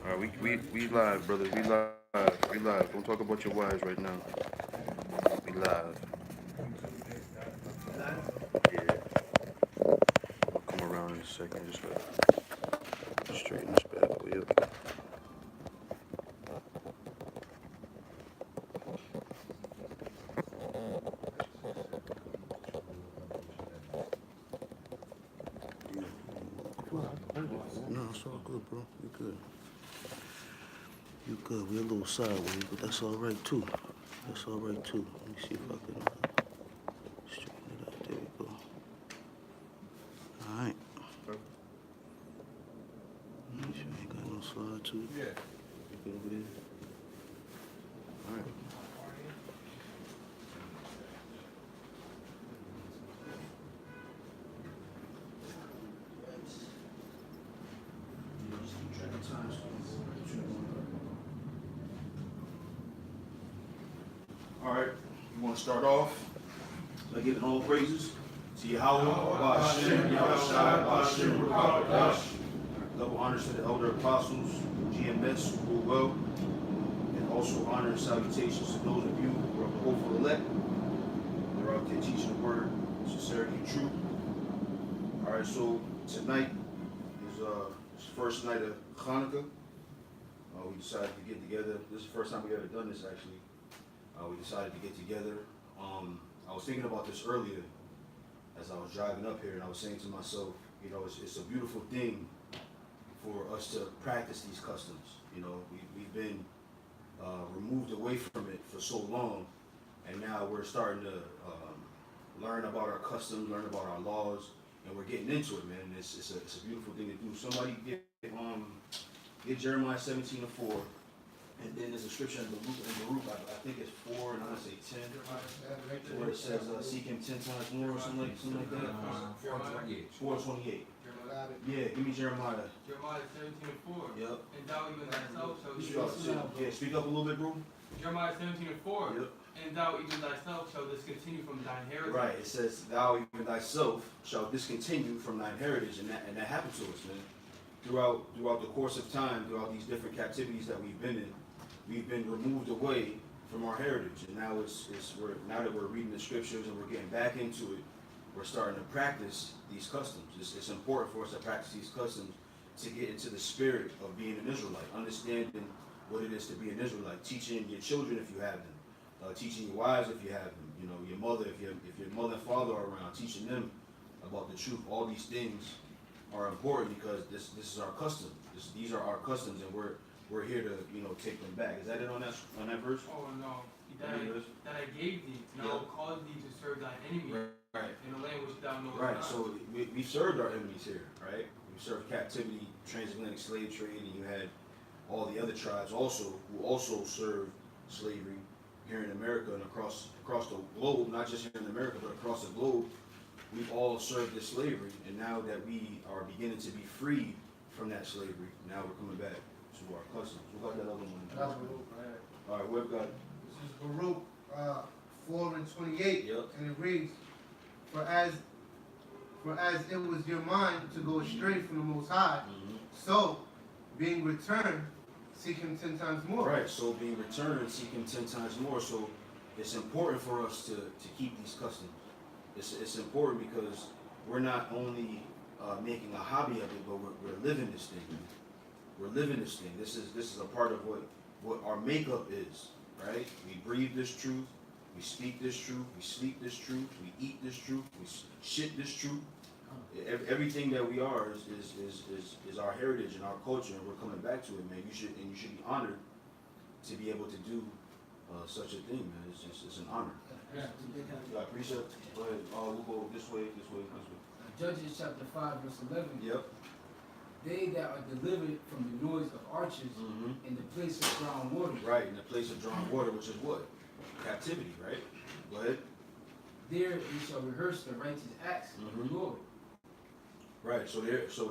We live, brother. We live. We live. Don't talk about your wives right now. We live. Yeah. I'll come around in a second. Just gotta straighten this bad boy up. No, it's all good, bro. You good. You good. We're a little sideways, but that's all right too. That's all right too. Let me see if I can straighten it out. There we go. All right. Make sure I ain't got no slide too. Yeah. You good over there? All right. All right, you want to start off by giving all praises to Yahweh, Ba'ashem, Yahushai, Ba'ashem, Ruach. Double honors to the elder apostles, GMS, who rule well, and also honor and salutations to those of you who are hopeful elect. They're out there teaching the word, sincerity and truth. All right, so tonight is the first night of Chaanakah. We decided to get together. This is the first time we've ever done this, actually. We decided to get together. I was thinking about this earlier as I was driving up here, and I was saying to myself, you know, it's a beautiful thing for us to practice these customs. You know, we've been removed away from it for so long, and now we're starting to learn about our customs, learn about our laws, and we're getting into it, man. It's a beautiful thing to do. Somebody get Jeremiah 17:4. And then there's a scripture in Baruch, I think it's 4, and I want to say 10, where it says, seek him 10 times more, or something like that. 4:28. Yeah, give me Jeremiah. Jeremiah 17:4. Yep. And thou even thyself Yeah, speak up a little bit, bro. Jeremiah 17:4. Yep. And thou even thyself shall discontinue from thine heritage. Right, it says, thou even thyself shall discontinue from thine heritage, and that happened to us, man. Throughout the course of time, throughout these different captivities that we've been in, we've been removed away from our heritage, and now now that we're reading the scriptures and we're getting back into it, we're starting to practice these customs. It's important for us to practice these customs to get into the spirit of being an Israelite, understanding what it is to be an Israelite, teaching your children if you have them, teaching your wives if you have them, you know, your mother if your mother and father are around, teaching them about the truth. All these things are important because this is our custom. These are our customs, and we're here to, you know, take them back. Is that it on that verse? Oh no, that I gave thee, now cause thee to serve thine enemy, Right. in the land which thou knowest Right. not. So we served our enemies here, right? We served captivity, transatlantic slave trade, and you had all the other tribes also who also served slavery here in America and across the globe, not just here in America, but across the globe. We've all served this slavery, and now that we are beginning to be freed from that slavery, now we're coming back to our customs. What about that other one? That's Baruch, right? All right, we've got. This is Baruch 4:28, Yep. and it reads, For as it was your mind to go astray from the Most High, so being returned, seek Him 10 times more. Right. So being returned, seek Him 10 times more. So it's important for us to keep these customs. It's important because we're not only making a hobby of it, but we're living this thing. We're living this thing. This is a part of what our makeup is, right? We breathe this truth. We speak this truth. We sleep this truth. We eat this truth. We shit this truth. Everything that we are is our heritage and our culture, and we're coming back to it, man. You should be honored to be able to do such a thing, man. It's an honor. Yeah. Yeah, precept. Go ahead. We'll go this way. Judges chapter 5, verse 11. Yep. They that are delivered from the noise of archers in the place of drowned water. Right, in the place of drawn water, which is what? Captivity, right? Go ahead. There they shall rehearse the righteous acts of the Lord. Right, so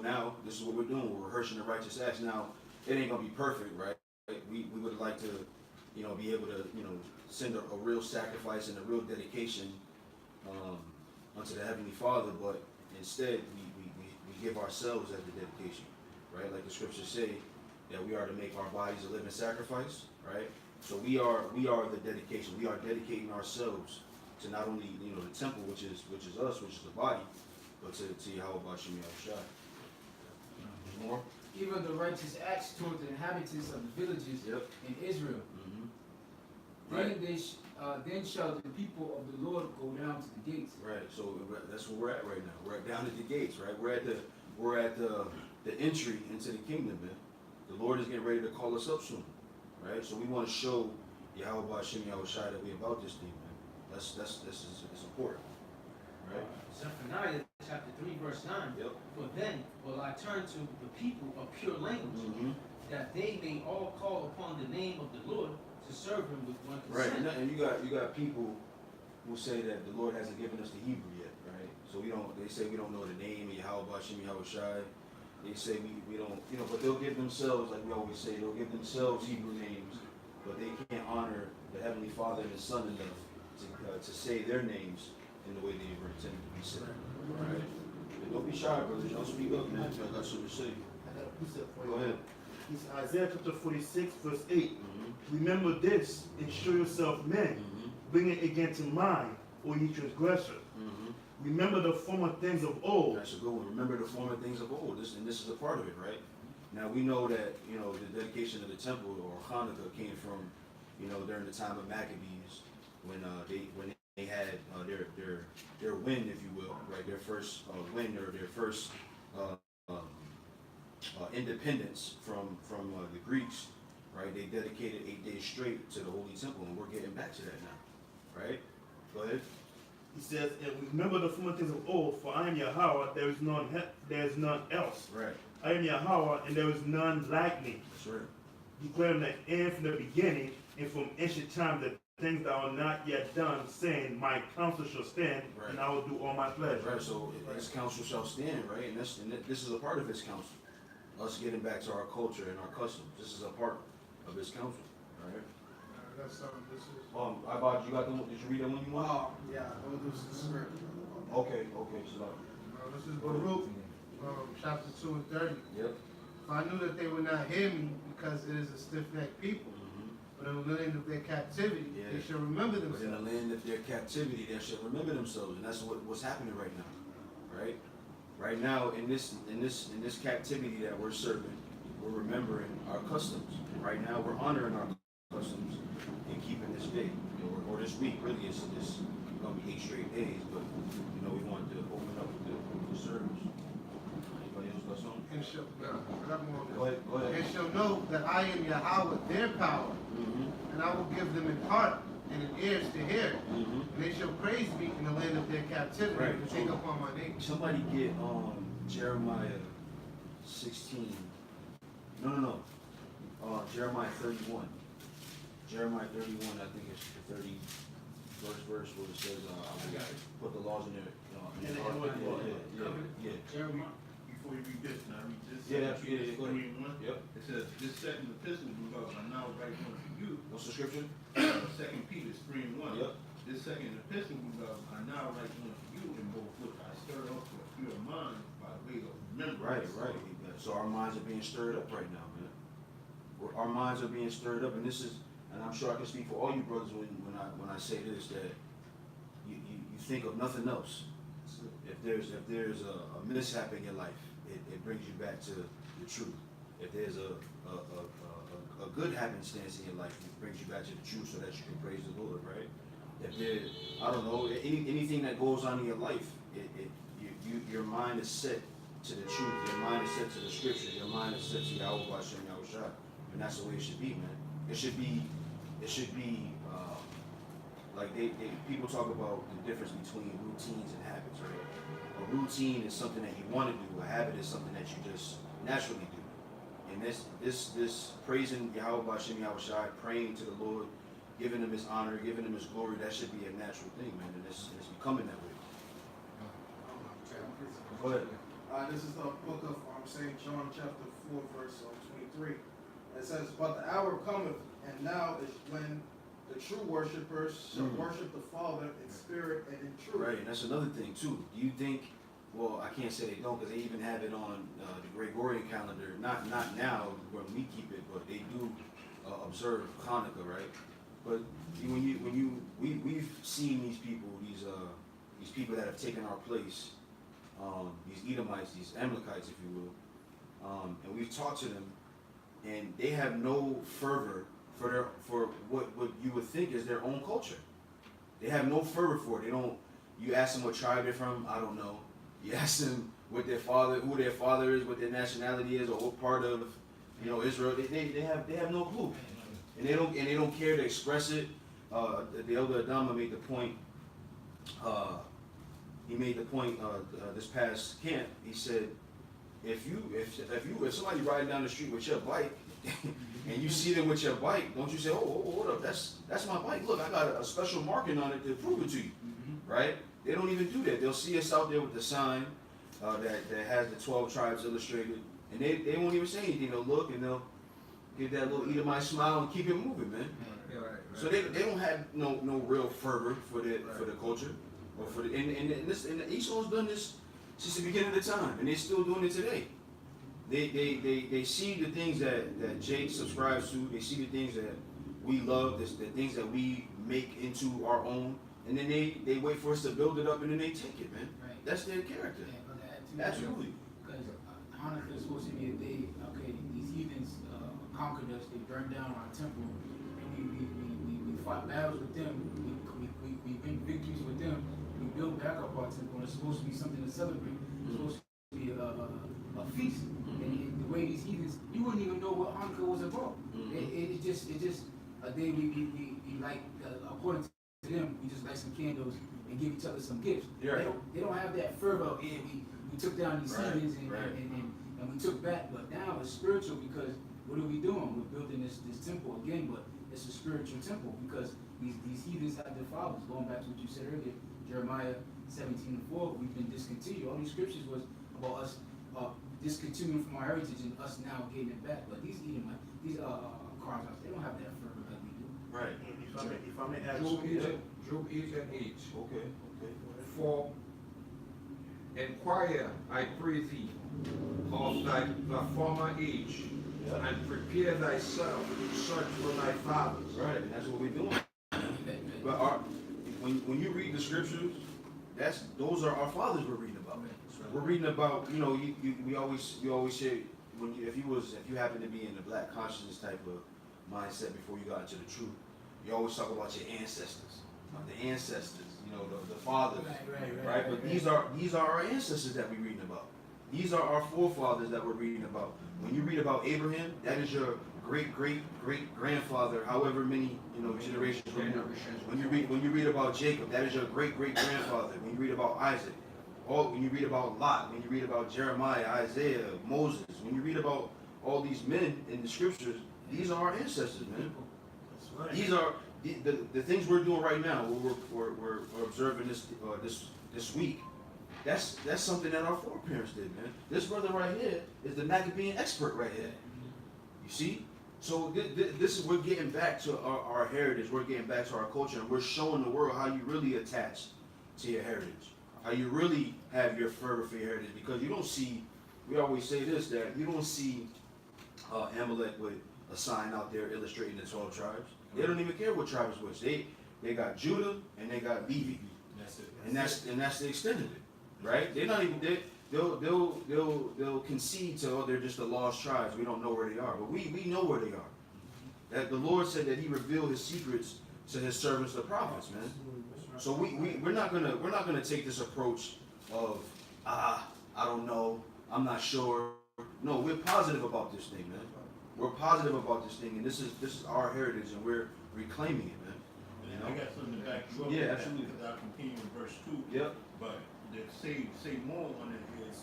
now this is what we're doing. We're rehearsing the righteous acts. Now, it ain't gonna be perfect, right? We would like to, you know, be able to, you know, send a real sacrifice and a real dedication unto the Heavenly Father, but instead we give ourselves as the dedication, right? Like the scriptures say that we are to make our bodies a living sacrifice, right? So we are the dedication. We are dedicating ourselves to not only the temple, which is us, which is the body, but to Yahweh Bashim Yahushua. More. Even the righteous acts toward the inhabitants of the villages in Israel. Then shall the people of the Lord go down to the gates. Right. So that's where we're at right now. We're down at the gates, right? We're at the entry into the kingdom, man. The Lord is getting ready to call us up soon, right? So we want to show Yahweh Bashim Yahushua that we about this thing, man. This is important, right? Zephaniah chapter 3 verse 9. Yep. For then will I turn to the people of pure language, that they may all call upon the name of the Lord to serve him with one consent. Right, and you got people who say that the Lord hasn't given us the Hebrew yet, right? So they say we don't know the name of Yahweh Bashim Yahushua. They say we don't, but they'll give themselves, like we always say, they'll give themselves Hebrew names, but they can't honor the Heavenly Father and the Son enough to say their names in the way they were intended to be said. Right? But don't be shy, brothers. Y'all speak up, man. Y'all got something to say. I got a precept for you. Go ahead. It's Isaiah chapter 46, verse 8. Remember this and show yourself men. Bring it again to mind, O ye transgressor. Remember the former things of old. That's a good one. Remember the former things of old. This is a part of it, right? Now we know that the dedication of the temple or Chaanakah came from during the time of Maccabees when they had their win, if you will, right? Their first win or their first independence from the Greeks, right? They dedicated 8 days straight to the Holy Temple, and we're getting back to that now, right? Go ahead. He says, and remember the former things of old, for I am Yahweh, there is none else. Right. I am Yahweh, and there is none like me. That's right. Declaring the end from the beginning, and from ancient time the things that are not yet done, saying, my counsel shall stand, and I will do all my pleasure. Right. So his counsel shall stand, right? And this is a part of his counsel. Us getting back to our culture and our customs. This is a part of his counsel, right? That's something. This is. I bought you got the. Did you read that one you want? Oh, yeah. This is the script. Okay. So. This is Baruch, chapter 2 and 30. Yep. For I knew that they would not hear me because it is a stiff-necked people. But in the land of their captivity, they shall remember But in themselves. the land of their captivity, they shall remember themselves, and that's what's happening right now, right? Right now, in this captivity that we're serving, we're remembering our customs. Right now, we're honoring our customs and keeping this day or this week. Really, it's gonna be 8 straight days, but we want to open up the service. Anybody else got something? And shall, I got more on this. Go ahead. And shall know that I am Yahweh, their power, and I will give them in heart and in ears to hear. And they shall praise me in the land of their captivity and think upon my name. Somebody get Jeremiah 16. No. Jeremiah 31. Jeremiah 31, I think it's the 31st verse where it says, put the laws in there. Yeah. Jeremiah. Before you read this, can I read this? Yeah, go ahead. 3 and 1. Yep. It says, this second epistle beloved, I now write unto you. What's the scripture? 2 Peter 3 and 1. Yep. This second epistle beloved, I now write unto you, in both which I stir up your pure mind by way of remembrance. Right. So our minds are being stirred up right now, man. Our minds are being stirred up, and and I'm sure I can speak for all you brothers when I say this, that you think of nothing else. If there's a mishap in your life, it brings you back to the truth. If there's a good happenstance in your life, it brings you back to the truth so that you can praise the Lord, right? If there's, I don't know, anything that goes on in your life, your mind is set to the truth. Your mind is set to the scripture. Your mind is set to Yahweh Bashim Yahushua, and that's the way it should be, man. It should be like people talk about the difference between routines and habits, right? A routine is something that you want to do. A habit is something that you just naturally do. And this praising Yahweh Bashim Yahushua, praying to the Lord, giving him his honor, giving him his glory, that should be a natural thing, man. And it's becoming that way. Go ahead. This is the book of St. John, chapter 4, verse 23. It says, but the hour cometh, and now is when the true worshipers shall worship the Father in spirit and in truth. Right, and that's another thing too. Do you think? Well, I can't say they don't because they even have it on the Gregorian calendar. Not now when we keep observe Hanukkah, right? But we've seen these people, these people that have taken our place, these Edomites, these Amalekites, if you will, and we've talked to them, and they have no fervor for what you would think is their own culture. They have no fervor for it. They don't. You ask them what tribe they're from, I don't know. You ask them what their father, who their father is, what their nationality is, or what part of, Israel. They have no clue, and they don't care to express it. The elder Adama made the point. He made the point this past camp. He said, if somebody riding down the street with your bike, and you see them with your bike, don't you say, oh, hold up, that's my bike. Look, I got a special marking on it to prove it to you, right? They don't even do that. They'll see us out there with the sign that has the 12 tribes illustrated, and they won't even say anything. They'll look and they'll give that little Edomite smile and keep it moving, man. So they don't have no real fervor for the culture, or for the and the Esau's done this since the beginning of the time, and they're still doing it today. They see the things that Jake subscribes to. They see the things that we love, the things that we make into our own, and then they wait for us to build it up, and then they take it, man. Right. That's their character. Yeah, but that too, Absolutely. Because Hanukkah is supposed to be a day, okay, these heathens conquered us, they burned down our temple, and we fought battles with them, we win victories with them, we built back up our temple, and it's supposed to be something to celebrate, it's supposed to be a feast. And the way these heathens, you wouldn't even know what Hanukkah was about. It's just a day we like, according to them, we just light some candles and give each other some gifts. Yeah. They don't have that fervor. Yeah, we took down these heathens and we took back. But now it's spiritual, because what are we doing? We're building this temple again, but it's a spiritual temple, because these heathens have their fathers. Going back to what you said earlier, Jeremiah 17:4, we've been discontinued. All these scriptures was about us discontinuing from our heritage and us now getting it back. But these Edomites, these Cardinals, they don't have that fervor that we do. Right. If I may add Job 8 and 8. Okay. For inquire, I pray thee, of the former age, and prepare thyself to search for thy fathers. Right, and that's what we're doing. But when you read the scriptures, those are our fathers we're reading about. We're reading about, we always say, if you happen to be in the black consciousness type of mindset before you got into the truth, you always talk about your ancestors, the fathers, right? But these are our ancestors that we're reading about. These are our forefathers that we're reading about. When you read about Abraham, that is your great grandfather, however many generations removed. When you read about Jacob, that is your great grandfather. When you read about Isaac, when you read about Lot, when you read about Jeremiah, Isaiah, Moses, when you read about all these men in the scriptures, these are our ancestors, man. These are the things we're doing right now. We're observing this week. That's something that our foreparents did, man. This brother right here is the Maccabean expert right here. You see? So we're getting back to our heritage. We're getting back to our culture, and we're showing the world how you really attach to your heritage, how you really have your fervor for your heritage. Because you don't see, we always say this, that you don't see Amalek with a sign out there illustrating the 12 tribes. They don't even care what tribe is which. They got Judah and they got Levi. That's it. And that's the extent of it, right? They're not even they'll concede to they're just the lost tribes. We don't know where they are, but we know where they are. That the Lord said that He revealed His secrets to His servants, the prophets, man. So we're not gonna take this approach of I don't know, I'm not sure. No, we're positive about this thing, man. We're positive about this thing, and this is our heritage, and we're reclaiming it, man. I got something to back you up. Yeah, absolutely. Because I'll continue in verse 2. Yep. But to say more on it is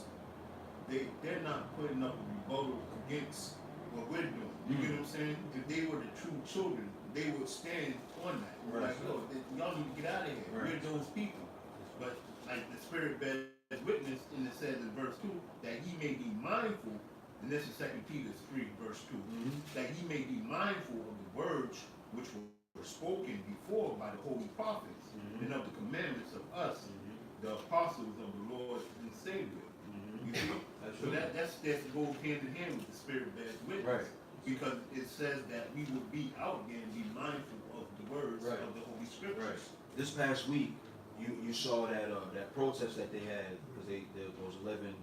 they're not putting up a rebuttal against what we're doing. You get what I'm saying? If they were the true children, they would stand on that. Right. Like, look, y'all need to get out of here. Right. We're those people. But like the Spirit bears witness, and it says in verse 2 that He may be mindful. And this is 2 Peter 3, verse 2. That He may be mindful of the words which were spoken before by the holy prophets, and of the commandments of us, the apostles of the Lord and Savior. You see? So that goes hand in hand with the Spirit bears witness. Right. because it says that we would be out again and be mindful of the words Right. of the Holy Scriptures. This past week, you saw that protest that they had because those 11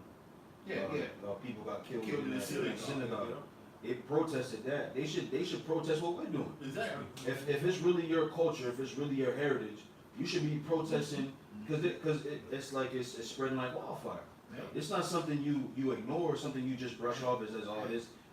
people got killed in the that synagogue. synagogue. They protested that. They should protest what we're doing. Exactly. If it's really your culture, if it's really your heritage, you should be protesting because it's like it's spreading like wildfire. Yeah. It's not something you ignore, something you just brush off as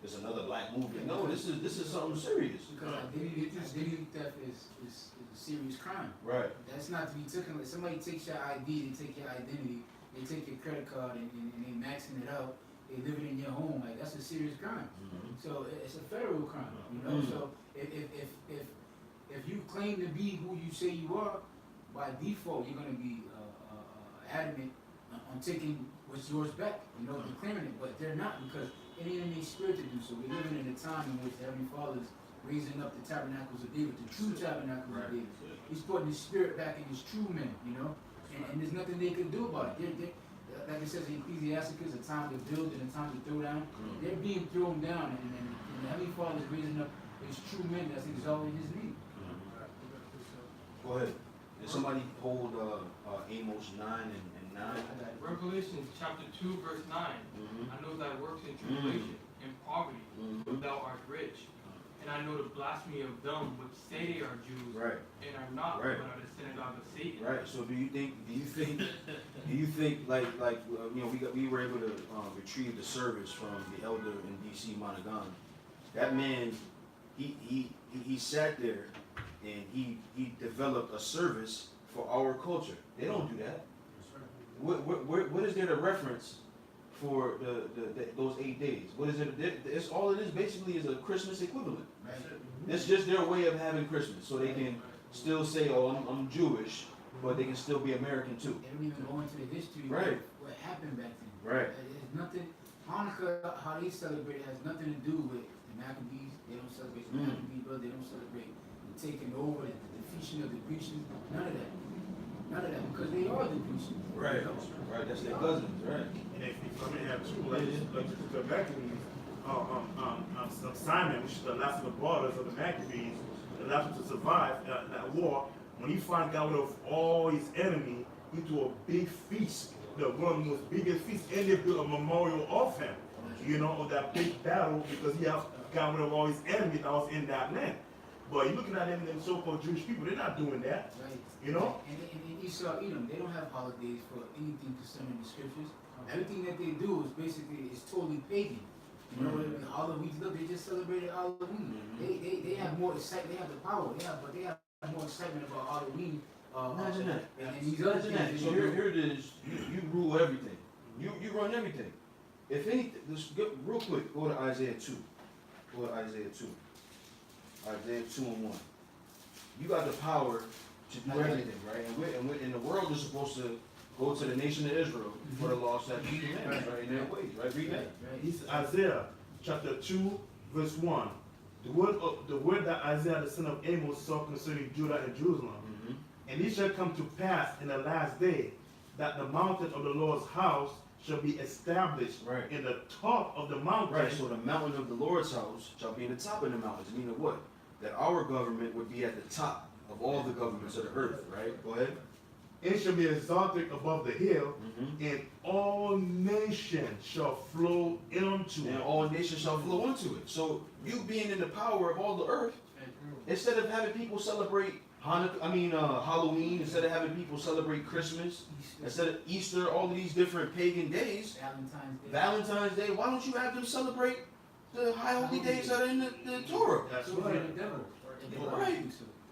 it's another black movement. No, this is something serious. Because identity theft is a serious crime. Right. That's not to be taken. Like somebody takes your ID, they take your identity, they take your credit card and they maxing it out. They live it in your home. Like that's a serious crime. Mm-hmm. So it's a federal crime. You know. Mhm. So if you claim to be who you say you are, by default you're gonna be adamant on taking what's yours back. You know, declaring it. But they're not because it ain't in their spirit to do so. We're living in a time in which the Heavenly Father is raising up the tabernacles of David, the true tabernacles of David. He's putting his spirit back in his true men, you know, and there's nothing they can do about it. Like it says in Ecclesiasticus, a time to build and a time to throw down. They're being thrown down, and the Heavenly Father is raising up his true men that's exalting his name. Go ahead. Did somebody hold Amos 9 and 9? Revelation chapter 2 verse 9. Mm-hmm. I know thy works in tribulation and poverty, but thou art rich. And I know the blasphemy of them which say they are Jews Right. and are not, Right. but are the synagogue of Satan. Right. So do you think like we were able to retrieve the service from the elder in DC Monaghan. That man, he sat there and he developed a service for our culture. They don't do that. What is there to reference for those 8 days? What is it? It's all it is basically is a Christmas equivalent. Right? It's just their way of having Christmas, so they can still say, "Oh, I'm Jewish," but they can still be American too. They don't even go into the history Right. of what happened back then. Right. It's nothing. Hanukkah, how they celebrate, has nothing to do with the Maccabees. They don't celebrate the Maccabees, brother. They don't celebrate the taking over, the defeation of the Grecians. None of that. None of that, because they are the Grecians. Right. You know? Right. That's their cousins. Right. And if I may have two, like the Maccabees, Simon, which is the last of the brothers of the Maccabees, the last one to survive that war, when he finally got rid of all his enemies, he threw a big feast, one of the most biggest feasts, and they built a memorial of him, you know, of that big battle, because he got rid of all his enemies that was in that land. But you're looking at them so-called Jewish people, they're not doing that, Right. you know? And Esau, Edom, they don't have holidays for anything concerning the scriptures. Everything that they do is basically totally pagan. You know, Halloween, look, they just celebrated Halloween. They have more excitement. They have the power. They have more excitement about Halloween. Imagine that. And these other Imagine that. things. So here it is. You rule everything. You run everything. If anything, just go, real quick, go to Isaiah 2. Go to Isaiah 2. Isaiah 2 and 1. You got the power to do everything, right? And the world is supposed to go to the nation of Israel for the law, statutes, and commandments, right? In their ways, right? Read that. It's Isaiah chapter 2, verse 1. The word that Isaiah the son of Amos saw concerning Judah and Jerusalem. And it shall come to pass in the last day that the mountain of the Lord's house shall be established in the top of the mountain. Right, so the mountain of the Lord's house shall be in the top of the mountains. Meaning what? That our government would be at the top of all the governments of the earth, right? Go ahead. It shall be exalted above the hill, and all nations shall flow into And it. all nations shall flow into it. So you being in the power of all the earth, instead of having people celebrate Halloween, instead of having people celebrate Christmas, instead of Easter, all of these different pagan days, Valentine's Day, why don't you have them celebrate the high holy days that are in the Torah? That's So right. the devil. Right.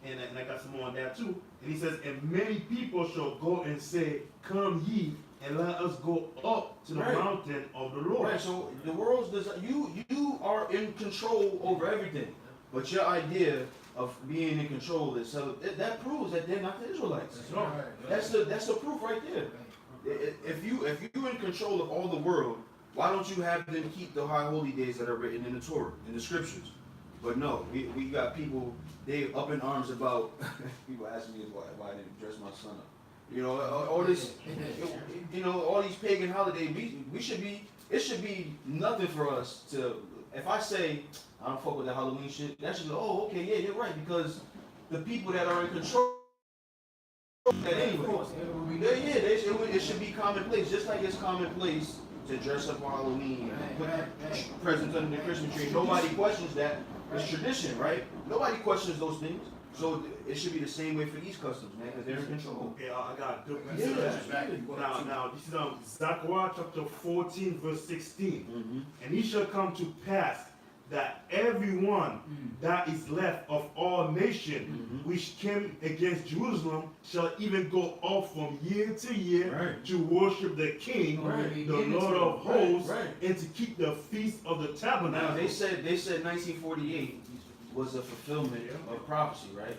And I got some more on that too. And he says, and many people shall go and say, come ye, and let us go up to the mountain of the Lord. Right, so the world's you are in control over everything. But your idea of being in control is that proves that they're not the Israelites. That's the proof right there. If you're in control of all the world, why don't you have them keep the high holy days that are written in the Torah, in the scriptures? But no, we got people, they up in arms about, people ask me why I didn't dress my son up. You know, all this, all these pagan holidays, it should be nothing for us to if I say I don't fuck with the Halloween shit, that should go, oh, okay, yeah, you're right, because the people that are in control that anyway. It should be commonplace, just like it's commonplace to dress up on Halloween, put presents under the Christmas tree. Nobody questions that. It's tradition, right? Nobody questions those things. So it should be the same way for these customs, man, because they're in control. Okay, I got a good Yeah. Now, this is Zechariah chapter 14, verse 16. Mm-hmm. And it shall come to pass that everyone that is left of all nations which came against Jerusalem shall even go off from year to year Right. to worship the King, Right. the Lord of hosts, Right. and to keep the feast of the Now tabernacle. they said 1948 was a fulfillment of prophecy, right?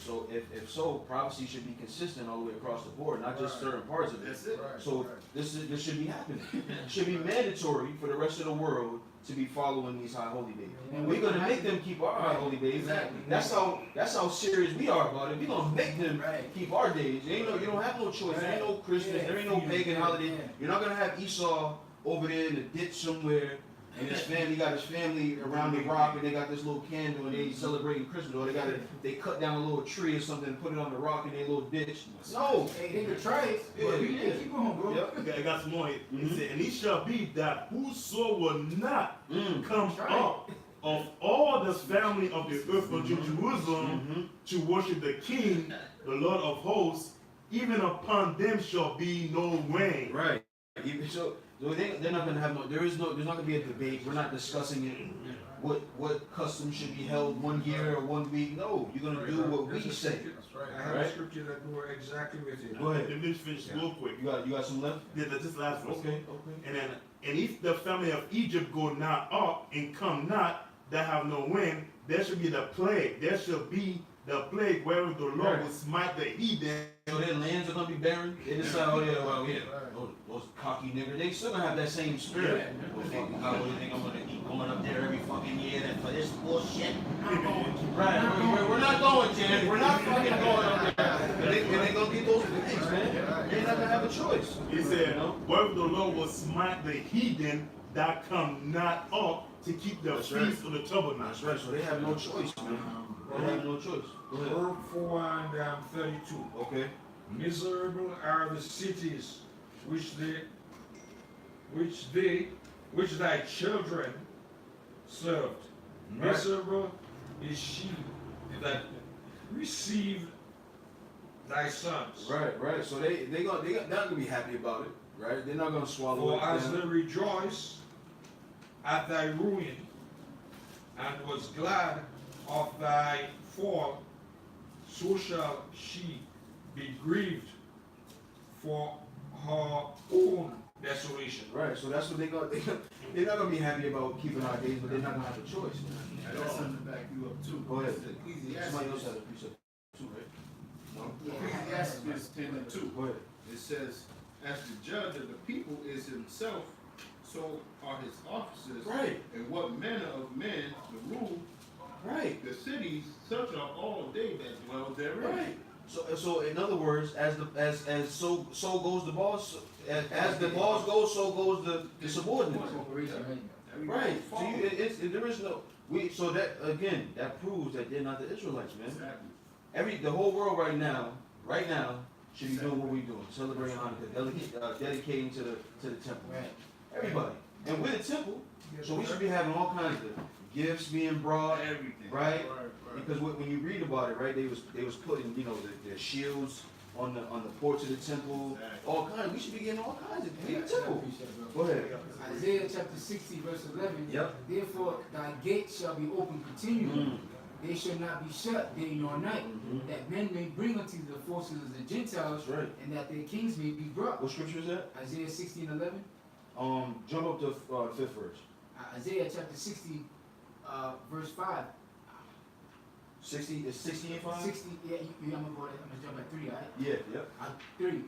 So if so, prophecy should be consistent all the way across the board, not just certain parts of it. That's it. So this should be happening. It should be mandatory for the rest of the world to be following these high holy days. And we're gonna make them keep our high holy days. Exactly. That's how serious we are about it. We're gonna make them keep our days. You don't have no choice. There ain't no Christmas. There ain't no pagan holiday. You're not gonna have Esau over there in the ditch somewhere. And his family got his family around the rock, and they got this little candle, and they celebrating Christmas. Or they cut down a little tree or something, and put it on the rock in their little ditch. No. Hey, they could try it. Yeah, But yeah. keep going, bro. Yep. Okay, I got some more. It Mhm. said, and it shall be that whoso will not come Right. up of all the family of the earth unto Jerusalem to worship the King, the Lord of hosts, even upon them shall be no rain. Right. So they're not gonna have there's not gonna be a debate. We're not discussing it. What custom should be held 1 year or 1 week. No, you're gonna do what we say. I have a scripture that go exactly with it. Go ahead. Let me finish real quick. You got some left? Yeah, this last verse. Okay. And if the family of Egypt go not up and come not, that have no wind, there shall be the plague. There shall be the plague wherever the Lord Right. will smite the heathen. So their lands are gonna be barren. They decide, oh yeah, well yeah, those cocky niggas. They still gonna have that same spirit. Well, fucking God, what do you think I'm gonna eat going up there every fucking year and for this bullshit? Right. We're not going, Jan. We're not fucking going up there. And they gonna get those things, man. They're not gonna have a choice. He said, wherever the Lord will smite the heathen that come not up to keep the That's feast right. of the tabernacle. That's right. So they have no choice, man. They have no choice. Go ahead. Verse 4 and 32. Okay. Miserable are the cities which thy children served. Right. Miserable is she that received thy sons. Right. So they're not gonna be happy about it, right? They're not gonna swallow For it. as down. they rejoice at thy ruin, and was glad of thy fall, so shall she be grieved for her own desolation. Right, so that's what they're not gonna be happy about keeping our days, but they're not gonna have a choice, man. I got something to back you up too. Go ahead. Somebody else Ecclesiastes, has a piece of too, right? No? Ecclesiastes 10 and 2. Go ahead. It says, as the judge of the people is himself, so are his officers. Right. And what manner of men the rule Right. the cities, such are all they that dwell therein. Right. So in other words, so goes the boss. As the boss goes, so goes the subordinate. Right. So there is no so that again that proves that they're not the Israelites, man. Exactly. The whole world right now should be doing what we're doing, celebrating Hanukkah, dedicating to the temple. Right. Everybody. And we're the temple, so we should be having all kinds of gifts being brought, Everything. right? Because when you read about it, right, they was putting, their shields on the porch of the temple, all kinds. We should be getting all kinds of big temple. Go ahead. Isaiah chapter 60, verse 11. Yep. Therefore, thy gates shall be open continually. Mm. They shall not be shut day nor night, Mhm. that men may bring unto the forces of the Gentiles, That's right. and that their kings may be brought. What scripture is that? Isaiah 60 and 11. Jump up to 5th verse. Isaiah chapter 60, verse 5. 60 is 60 and 5? 60, yeah, I'm gonna jump at 3, all right? Yeah. Yep. 3.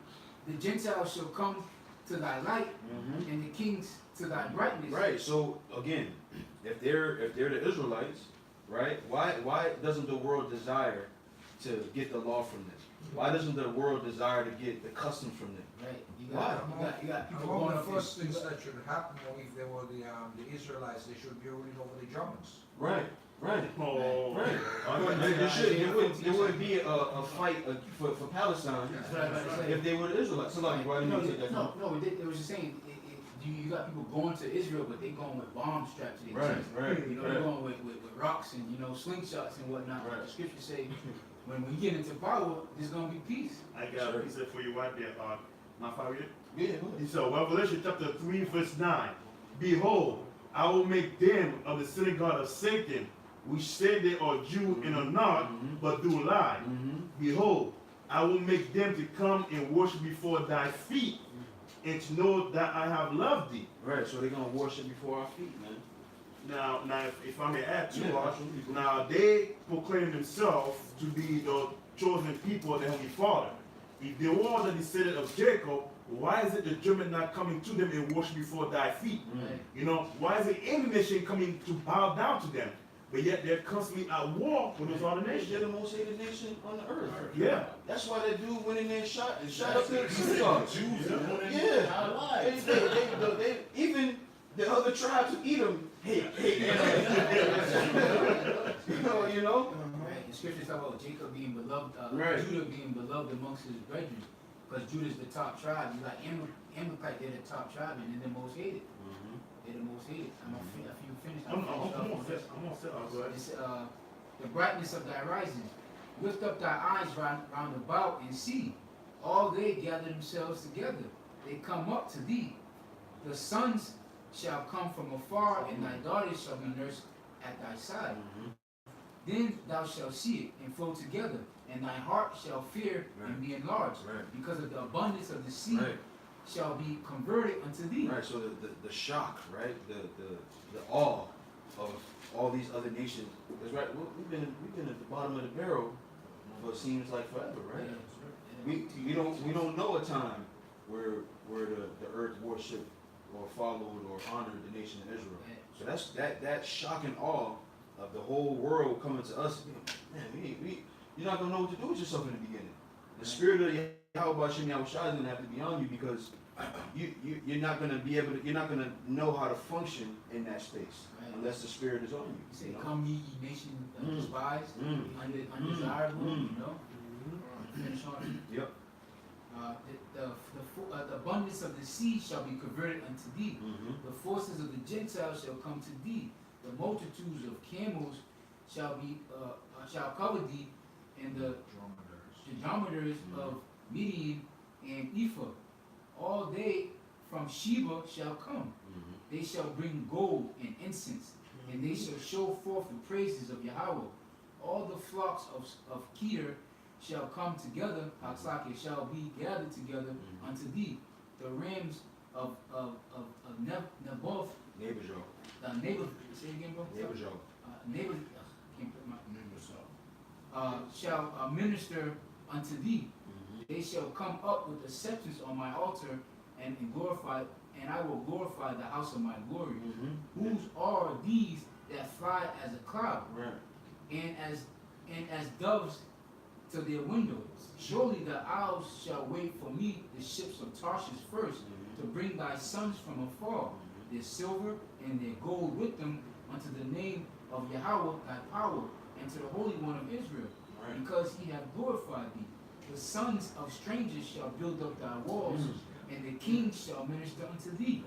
The Gentiles shall come to thy light, Mm-hmm. and the kings to thy brightness. Right. So again, if they're the Israelites, right? Why doesn't the world desire to get the law from them? Why doesn't the world desire to get the customs from them? Right. Why? You got people Among going the up first there. things that should happen if they were the Israelites, they should be ruling over the Germans. Right, right. Oh, Right. There wouldn't be a fight for Palestine That's what I was about to say. if they were the Israelites. Somebody, why didn't you take that? No, it was just saying, you got people going to Israel, but they going with bombs strapped to their Right, chest. right, You know, right. they're going with rocks and, slingshots and whatnot. Right. But the scriptures say, when we get into power, there's going to be peace. I got a piece for you right there, my father. Yeah, go ahead. So Revelation chapter 3, verse 9. Behold, I will make them of the synagogue of Satan, which say they are Jew and are not, but do lie. Behold, I will make them to come and worship before thy feet, and to know that I have loved thee. Right, so they're gonna worship before our feet, man. Now, if I may add to Yeah, it, absolutely. now they proclaim themselves to be the chosen people of the Heavenly Father. If they were the descendant of Jacob, why is it the German not coming to them and worship before thy feet? Why is it any nation coming to bow down to them? But yet they're constantly at war with those other They're nations. the most hated nation on the earth. Yeah. That's why that dude went in there and shot up the synagogue. Yeah. Yeah. They even the other tribes of Edom hate. You know? Right. The scriptures talk about Jacob being beloved, Right. Judah being beloved amongst his brethren. Because Judah's the top tribe. You like Amalekite, they're the top tribe, and they're the most hated. They're the most hated. If you finish, I'm finish on off on set. this. I'm on set. I'm glad. It's, the brightness of thy rising. Lift up thy eyes round about and see. All they gather themselves together. They come up to thee. The sons shall come from afar, and thy daughters shall be nursed at thy side. Then thou shalt see it and flow together, and thy heart shall fear and be enlarged, because of the abundance of the sea shall be converted unto thee. Right, so the shock, right? The awe of all these other nations. That's right. We've been at the bottom of the barrel for it seems like forever, right? We don't know a time where the earth worshipped or followed or honored the nation of Israel. So that's that shock and awe of the whole world coming to us. Man, you're not gonna know what to do with yourself in the beginning. The spirit of Yahweh Shem Yahweh Shai is gonna have to be on you because you're not gonna be able to. You're not gonna know how to function in that space unless the spirit is on you. He said, "Come ye nations despised, undesirable." Finish on. Yep. The abundance of the sea shall be converted unto thee. The forces of the Gentiles shall come to thee. The multitudes of camels shall cover thee, and the dromedars of Midian and Ephah. All they from Sheba shall come. They shall bring gold and incense, and they shall show forth the praises of Yahweh. All the flocks of Kedar shall come together, Hatzaki shall be gathered together unto thee. The rams of Naboth, say it again, bro? Can't put my shall minister unto thee. They shall come up with acceptance on my altar and glorify, and I will glorify the house of my glory. Whose are these that fly as a cloud, and as doves to their windows? Surely the owls shall wait for me, the ships of Tarshish first, to bring thy sons from afar, their silver and their gold with them, unto the name of Yahweh thy power, and to the Holy One of Israel, because he hath glorified thee. The sons of strangers shall build up thy walls, and the kings shall minister unto thee.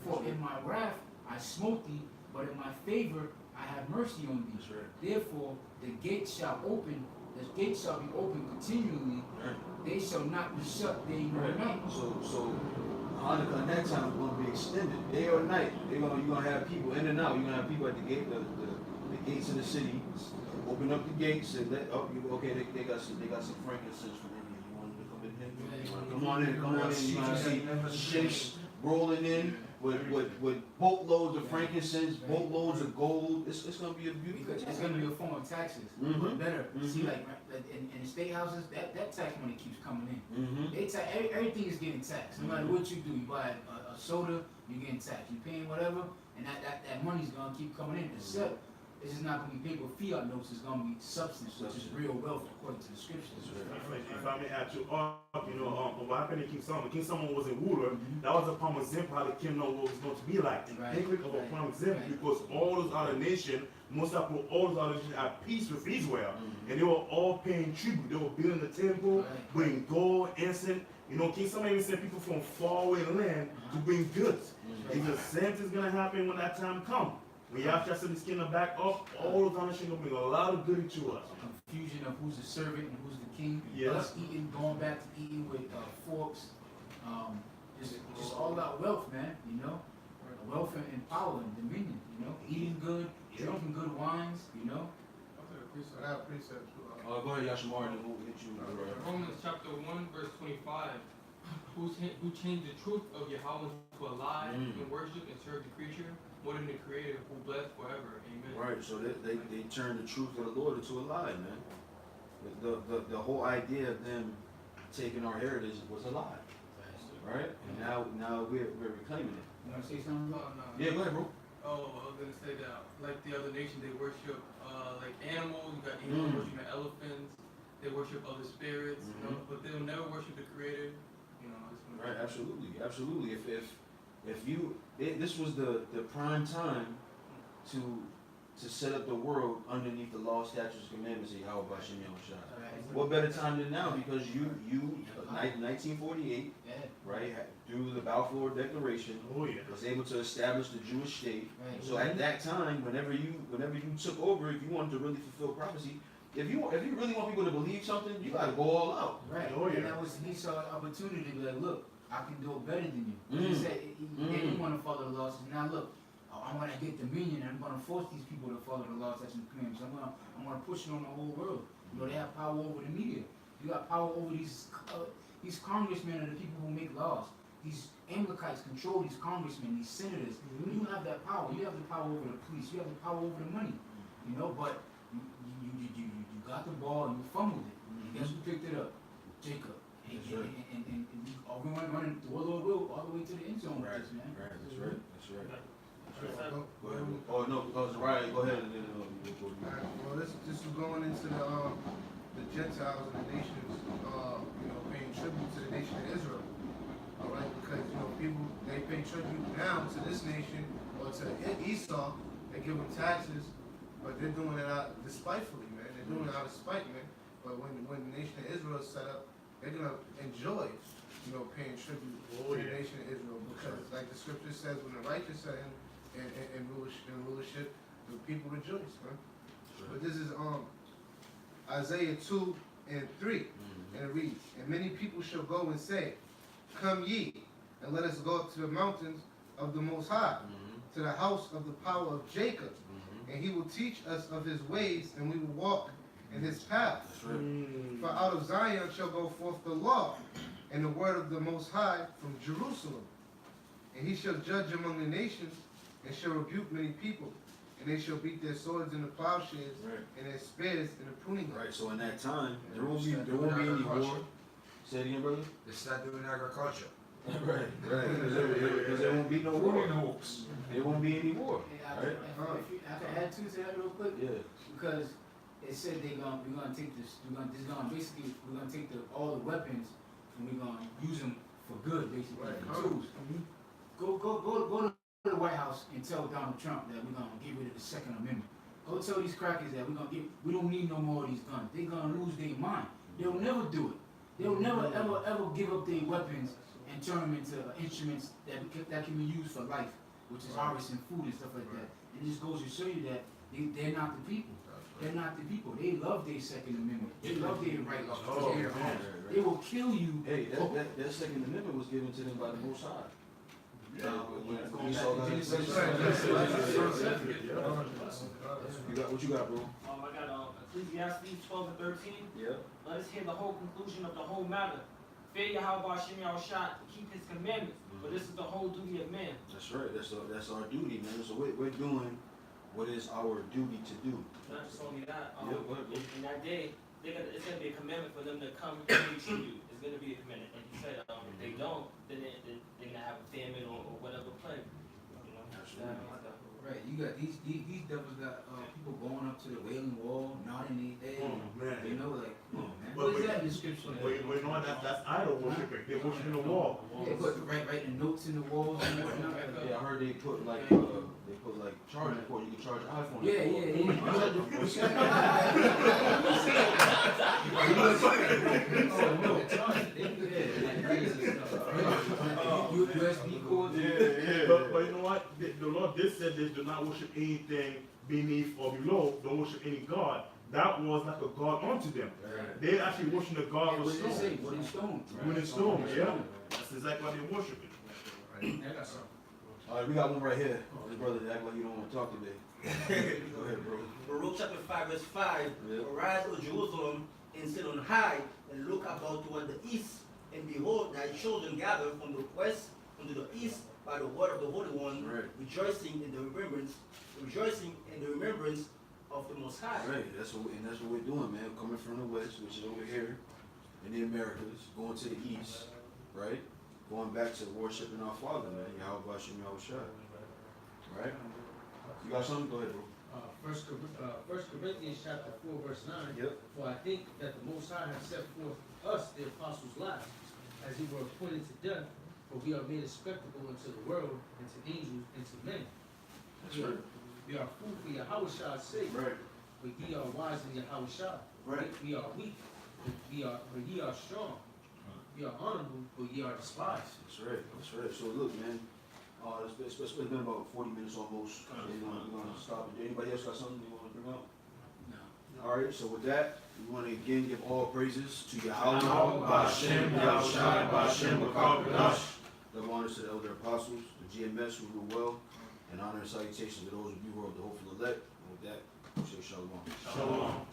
For in my wrath I smote thee, but in my favor I have mercy on thee. Therefore the gate shall be open continually, they shall not be shut day nor night. So Hanukkah at that time is going to be extended, day or night. You're gonna have people in and out. You're gonna have people at the gate, the gates of the city. Open up the gates and they got some frankincense from India. You want to come in here? Come on in. You're gonna see ships rolling in with boatloads of frankincense, boatloads of gold. It's gonna be a beautiful. Because it's gonna be a form of taxes. But better. See, like in the state houses, that tax money keeps coming in. They everything is getting taxed. No matter what you do, you buy a soda, you're getting taxed. You're paying whatever, and that money's gonna keep coming in. Except It's just not gonna be paper fiat notes. It's gonna be substance, which is real wealth according to the scriptures. If I may add to up, you know, what happened to King Solomon? King Solomon was a ruler. That was a prime example how the kingdom was going to be like. Right. Think of a prime example because all those other nations, most of all those other nations at peace with Israel, and they were all paying tribute. They were building the temple, bringing gold, incense. You know, King Solomon even sent people from faraway land to bring goods. And the same thing's gonna happen when that time comes. When Yahshua set his kingdom back up, all those other nations gonna bring a lot of goodie to us. Confusion of who's the servant and who's the king. Yes. Us eating, going back to eating with forks. Just all out wealth, man. You know, wealth and power and dominion. You know, eating good, drinking good wines. You know. I got a precept too. Go ahead, Yashamar, and then we'll hit you. Romans chapter 1, verse 25. Who changed the truth of Yahweh to a lie and worship and serve the creature more than the Creator who blessed forever. Amen. Right, so they turned the truth of the Lord into a lie, man. The whole idea of them taking our heritage was a lie, right? And now we're reclaiming it. You wanna say something? No. Yeah, go ahead, bro. Oh, I was gonna say that like the other nation, they worship like animals. You got animals worshiping elephants. They worship other spirits, you know, but they'll never worship the Creator. You know, Right, absolutely. If you, this was the prime time to set up the world underneath the law, statutes, commandments of Yahweh Bashem Yahushua. What better time than now? Because you 1948, right, through the Balfour Declaration, was able to establish the Jewish state. So at that time, whenever you took over, if you wanted to really fulfill prophecy, if you really want people to believe something, you gotta go all out. Right. And that was, he saw an opportunity to be like, look, I can do it better than you. He said he didn't want to follow the laws. He said, now look, I'm gonna get dominion and I'm gonna force these people to follow the laws, statutes, and commandments. I'm gonna push it on the whole world. You know, they have power over the media. You got power over these congressmen are the people who make laws. These Amalekites control these congressmen, these senators. You have that power. You have the power over the police. You have the power over the money. You know, but you got the ball and you fumbled it. And guess who picked it up? Jacob. And we went running the Lord will all the way to the end zone with this, man. Right, that's right. Go ahead. Right, go ahead and then we'll go. Well, this is going into the Gentiles and the nations, paying tribute to the nation of Israel. All right, because people they pay tribute now to this nation or to Esau. They give them taxes, but they're doing it out despitefully, man. They're doing it out of spite, man. But when the nation of Israel is set up, they're gonna enjoy, paying tribute to the nation of Israel because, like the scripture says, when the righteous are in rulership, the people rejoice, man. But this is Isaiah 2:3, and it reads, "And many people shall go and say, Come ye, and let us go up to the mountains of the Most High, to the house of the power of Jacob, and he will teach us of his ways, and we will walk in his paths. For out of Zion shall go forth the law, and the word of the Most High from Jerusalem. And he shall judge among the nations, and shall rebuke many people, and they shall beat their swords in the plowshares, and their spears in the pruning hooks." Right, so in that time, there won't be any war. Say it again, brother. They start doing agriculture. Right. Because there won't be no war. There won't be any war. I can add to that real quick. Yeah. Because it said we're gonna take this. We're gonna take all the weapons and we're gonna use them for good, basically. Tools. Go to the White House and tell Donald Trump that we're gonna get rid of the Second Amendment. Go tell these crackers that we don't need no more of these guns. They're gonna lose their mind. They'll never do it. They'll never ever give up their weapons and turn them into instruments that can be used for life, which is harvesting food and stuff like that. And this goes to show you that they're not the people. They're not the people. They love their Second Amendment. They love their right to their homes. They will kill you. Hey, that Second Amendment was given to them by the Most High. What you got, bro? I got Ecclesiastes 12:13. Yeah. Let us hear the whole conclusion of the whole matter. Fear Yahweh Hashem Yahushua to keep his commandments, for this is the whole duty of man. That's right. That's our duty, man. So we're doing what is our duty to do. Not just only that. Yeah, in that day, it's going to be a commandment for them to come and pay tribute. It's going to be a commandment. Like you said, if they don't, then they're going to have a famine or whatever plague. You know? Absolutely. Right, you got these devils got people going up to the Wailing Wall, nodding their head. Oh, man. You know, like, come on, man. But- What is but- that description? Wait, you know what? That's idol worshiping. They're worshiping the wall. Yeah, put writing notes in the walls and whatnot. Yeah, I heard they put like charging port. You can charge an iPhone. USB cords. But you know what? The Lord did say this: do not worship anything beneath or below. Don't worship any god. That was like a god unto them. They actually worship the god of What did it say? stone. Wooden stone. Wooden stone, yeah. That's exactly what they worship. All right, we got one right here. This brother act like you don't want to talk today. Go ahead, bro. Baruch chapter 5, verse 5. Yeah. Arise, O Jerusalem, and sit on high, and look about toward the east, and behold, thy children gather from the west unto the east by the word of the Holy One, Right. rejoicing in the remembrance of the Most High. Right, that's what we're doing, man. Coming from the west, which is over here in the Americas, going to the east, right? Going back to worshiping our Father, man. Yahweh Bashem Yahushua. Right? You got something? Go ahead, bro. First Corinthians chapter 4, verse 9. Yep. For I think that the Most High has set forth us, the apostles' lives, as he were appointed to death, for we are made a spectacle unto the world, and to angels, and to men. That's right. We are food for Yahushua's sake, Right. but ye are wise in Yahushua. Right. We are weak, but ye are strong. We are honorable, but ye are despised. That's right. That's right. So look, man. It's been about 40 minutes almost. So we're gonna stop it. Anybody else got something they want to bring up? No. All right. So with that, we want to again give all praises to Yahweh, Bashem Yahushua, Bashem Wakabadash. Double honors to the elder apostles, the GMS who rule well, and honor and salutations to those of you who are of the hopeful elect. And with that, we say shalom. Shalom.